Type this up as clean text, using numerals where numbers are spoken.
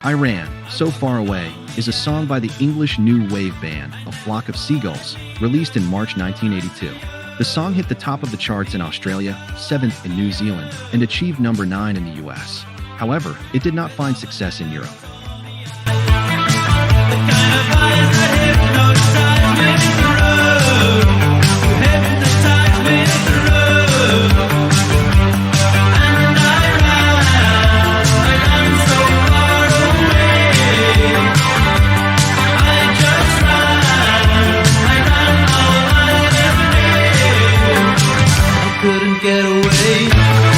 I Ran, So Far Away is a song by the English new wave band, A Flock of Seagulls, released in March 1982. The song hit the top of the charts in Australia, 7th in New Zealand, and achieved number 9 in the US. However, it did not find success in Europe. Couldn't get away.